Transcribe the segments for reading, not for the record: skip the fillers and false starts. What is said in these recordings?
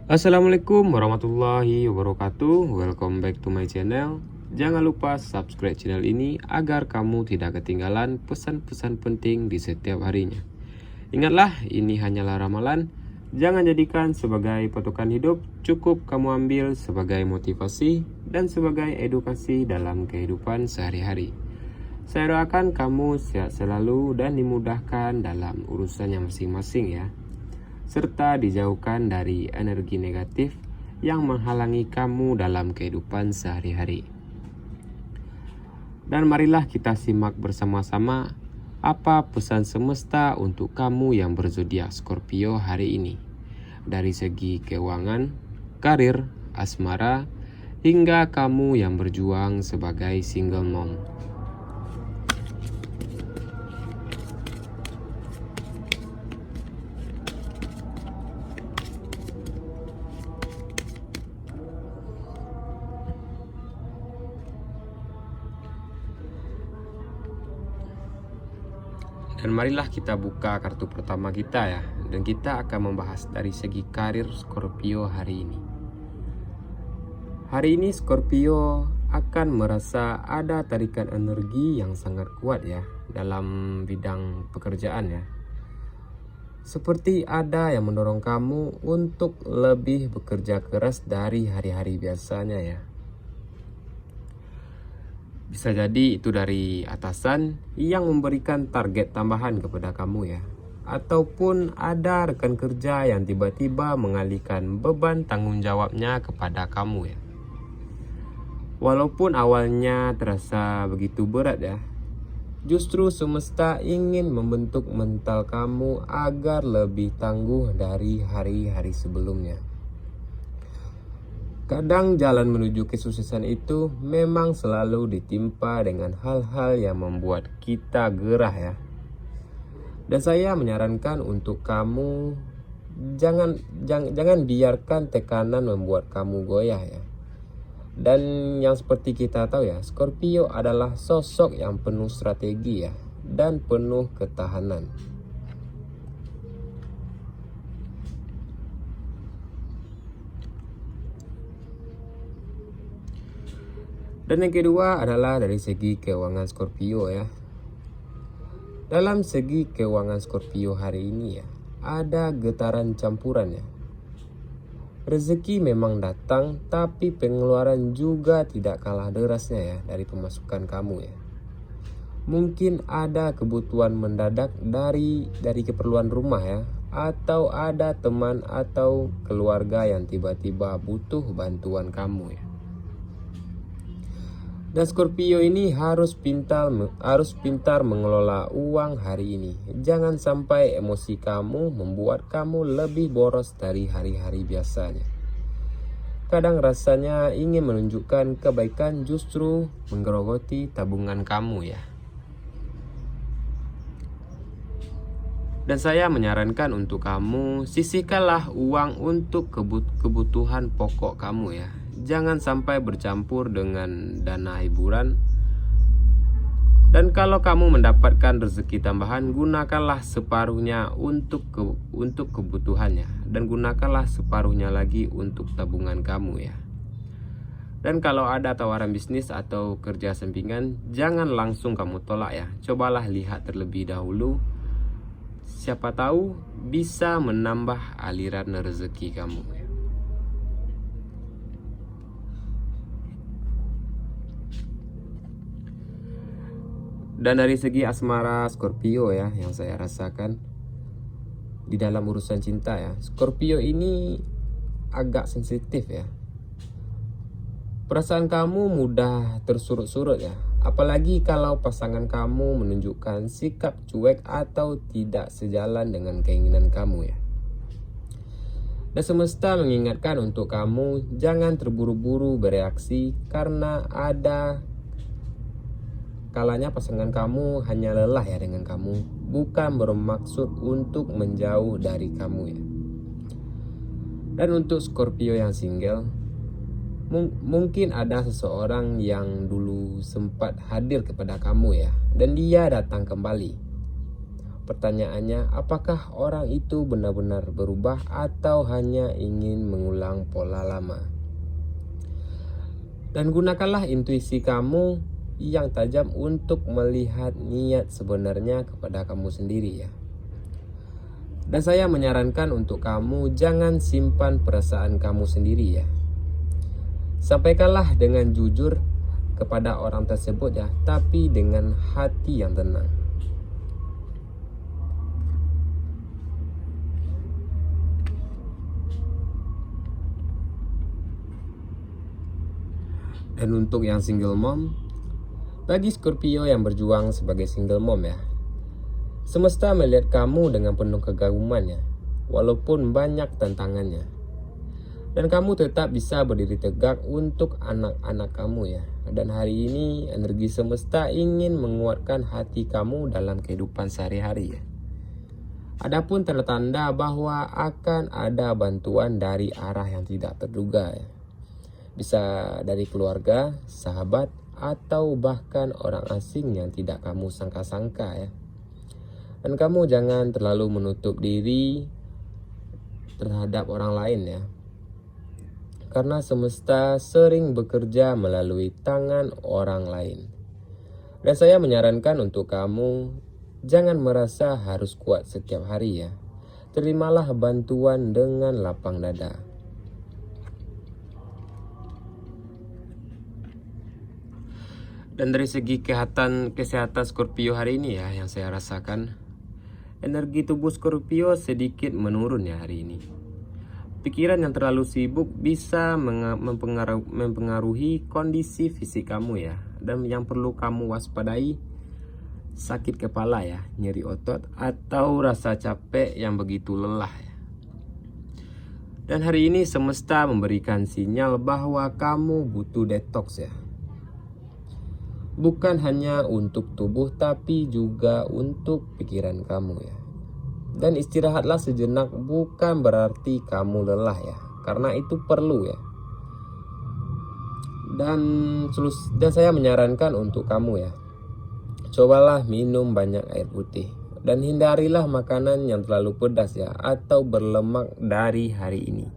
Assalamualaikum warahmatullahi wabarakatuh. Welcome back to my channel. Jangan lupa subscribe channel ini agar kamu tidak ketinggalan pesan-pesan penting di setiap harinya. Ingatlah, ini hanyalah ramalan. Jangan jadikan sebagai patokan hidup. Cukup kamu ambil sebagai motivasi dan sebagai edukasi dalam kehidupan sehari-hari. Saya doakan kamu sehat selalu dan dimudahkan dalam urusannya masing-masing ya, serta dijauhkan dari energi negatif yang menghalangi kamu dalam kehidupan sehari-hari. Dan marilah kita simak bersama-sama apa pesan semesta untuk kamu yang berzodiak Scorpio hari ini. Dari segi keuangan, karir, asmara, hingga kamu yang berjuang sebagai single mom. Dan marilah kita buka kartu pertama kita ya. Dan kita akan membahas dari segi karir Scorpio hari ini. Hari ini Scorpio akan merasa ada tarikan energi yang sangat kuat ya dalam bidang pekerjaan ya. Seperti ada yang mendorong kamu untuk lebih bekerja keras dari hari-hari biasanya ya. Bisa jadi itu dari atasan yang memberikan target tambahan kepada kamu ya. Ataupun ada rekan kerja yang tiba-tiba mengalihkan beban tanggung jawabnya kepada kamu ya. Walaupun awalnya terasa begitu berat ya, justru semesta ingin membentuk mental kamu agar lebih tangguh dari hari-hari sebelumnya. Kadang jalan menuju kesuksesan itu memang selalu ditimpa dengan hal-hal yang membuat kita gerah ya. Dan saya menyarankan untuk kamu jangan biarkan tekanan membuat kamu goyah ya. Dan yang seperti kita tahu ya, Scorpio adalah sosok yang penuh strategi ya dan penuh ketahanan. Dan yang kedua adalah dari segi keuangan Scorpio ya. Dalam segi keuangan Scorpio hari ini ya, ada getaran campuran ya. Rezeki memang datang, tapi pengeluaran juga tidak kalah derasnya ya dari pemasukan kamu ya. Mungkin ada kebutuhan mendadak dari keperluan rumah ya, atau ada teman atau keluarga yang tiba-tiba butuh bantuan kamu ya. Dan Scorpio ini harus pintar mengelola uang hari ini. Jangan sampai emosi kamu membuat kamu lebih boros dari hari-hari biasanya. Kadang rasanya ingin menunjukkan kebaikan justru menggerogoti tabungan kamu ya. Dan saya menyarankan untuk kamu, sisihkanlah uang untuk kebutuhan pokok kamu ya. Jangan sampai bercampur dengan dana hiburan. Dan kalau kamu mendapatkan rezeki tambahan, gunakanlah separuhnya untuk kebutuhannya. Dan gunakanlah separuhnya lagi untuk tabungan kamu ya. Dan kalau ada tawaran bisnis atau kerja sampingan, jangan langsung kamu tolak ya. Cobalah lihat terlebih dahulu. Siapa tahu bisa menambah aliran rezeki kamu ya. Dan dari segi asmara Scorpio ya, yang saya rasakan di dalam urusan cinta ya, Scorpio ini agak sensitif ya. Perasaan kamu mudah tersurut-surut ya, apalagi kalau pasangan kamu menunjukkan sikap cuek atau tidak sejalan dengan keinginan kamu ya. Dan semesta mengingatkan untuk kamu jangan terburu-buru bereaksi, karena ada kalanya pasangan kamu hanya lelah ya dengan kamu, bukan bermaksud untuk menjauh dari kamu ya. Dan untuk Scorpio yang single, mungkin ada seseorang yang dulu sempat hadir kepada kamu ya, dan dia datang kembali. Pertanyaannya, apakah orang itu benar-benar berubah atau hanya ingin mengulang pola lama? Dan gunakanlah intuisi kamu yang tajam untuk melihat niat sebenarnya kepada kamu sendiri ya. Dan saya menyarankan untuk kamu jangan simpan perasaan kamu sendiri ya. Sampaikanlah dengan jujur kepada orang tersebut ya, tapi dengan hati yang tenang. Dan untuk yang single mom, bagi Scorpio yang berjuang sebagai single mom ya, semesta melihat kamu dengan penuh kekaguman ya, walaupun banyak tantangannya. Dan kamu tetap bisa berdiri tegak untuk anak-anak kamu ya. Dan hari ini energi semesta ingin menguatkan hati kamu dalam kehidupan sehari-hari ya. Adapun tanda-tanda bahwa akan ada bantuan dari arah yang tidak terduga ya. Bisa dari keluarga, sahabat, atau bahkan orang asing yang tidak kamu sangka-sangka ya. Dan kamu jangan terlalu menutup diri terhadap orang lain ya. Karena semesta sering bekerja melalui tangan orang lain. Dan saya menyarankan untuk kamu jangan merasa harus kuat setiap hari ya. Terimalah bantuan dengan lapang dada. Dan dari segi kesehatan Scorpio hari ini ya, yang saya rasakan, energi tubuh Scorpio sedikit menurun ya hari ini. Pikiran yang terlalu sibuk bisa mempengaruhi kondisi fisik kamu ya. Dan yang perlu kamu waspadai, sakit kepala ya, nyeri otot, atau rasa capek yang begitu lelah ya. Dan hari ini semesta memberikan sinyal bahwa kamu butuh detox ya. Bukan hanya untuk tubuh tapi juga untuk pikiran kamu ya. Dan istirahatlah sejenak bukan berarti kamu lelah ya. Karena itu perlu ya. Dan saya menyarankan untuk kamu ya. Cobalah minum banyak air putih. Dan hindarilah makanan yang terlalu pedas ya. Atau berlemak dari hari ini.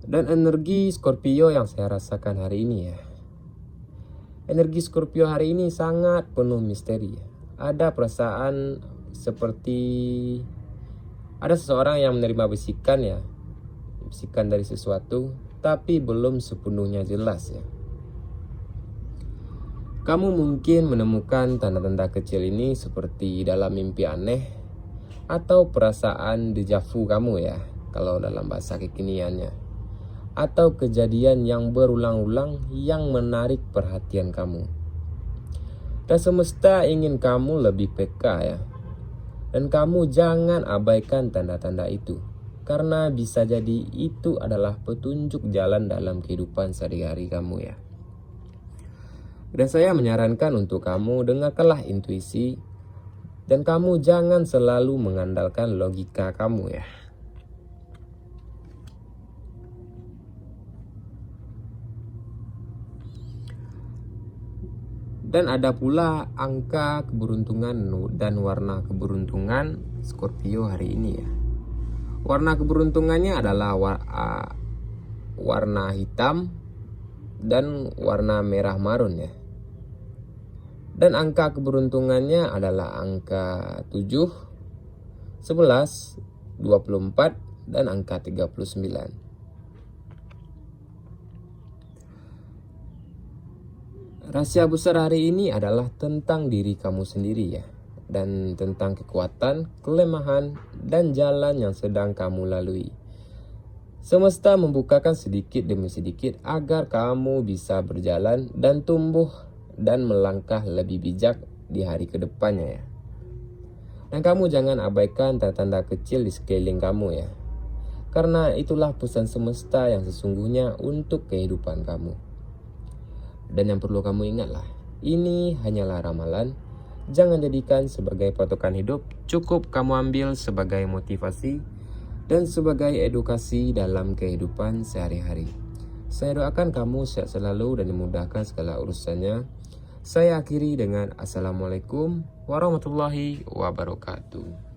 Dan energi Scorpio yang saya rasakan hari ini ya. Energi Scorpio hari ini sangat penuh misteri ya. Ada perasaan seperti ada seseorang yang menerima bisikan ya. Bisikan dari sesuatu tapi belum sepenuhnya jelas ya. Kamu mungkin menemukan tanda-tanda kecil ini seperti dalam mimpi aneh atau perasaan deja vu kamu ya, kalau dalam bahasa kekiniannya. Atau kejadian yang berulang-ulang yang menarik perhatian kamu. Dan semesta ingin kamu lebih peka ya. Dan kamu jangan abaikan tanda-tanda itu. Karena bisa jadi itu adalah petunjuk jalan dalam kehidupan sehari-hari kamu ya. Dan saya menyarankan untuk kamu dengarkanlah intuisi. Dan kamu jangan selalu mengandalkan logika kamu ya. Dan ada pula angka keberuntungan dan warna keberuntungan Scorpio hari ini ya. Warna keberuntungannya adalah warna hitam dan warna merah marun ya. Dan angka keberuntungannya adalah angka 7, 11, 24 dan angka 39. Rahasia besar hari ini adalah tentang diri kamu sendiri ya. Dan tentang kekuatan, kelemahan, dan jalan yang sedang kamu lalui. Semesta membukakan sedikit demi sedikit agar kamu bisa berjalan dan tumbuh dan melangkah lebih bijak di hari kedepannya ya. Dan kamu jangan abaikan tanda-tanda kecil di sekeliling kamu ya. Karena itulah pesan semesta yang sesungguhnya untuk kehidupan kamu. Dan yang perlu kamu ingatlah, ini hanyalah ramalan. Jangan jadikan sebagai patokan hidup. Cukup kamu ambil sebagai motivasi dan sebagai edukasi dalam kehidupan sehari-hari. Saya doakan kamu sehat selalu dan dimudahkan segala urusannya. Saya akhiri dengan Assalamualaikum warahmatullahi wabarakatuh.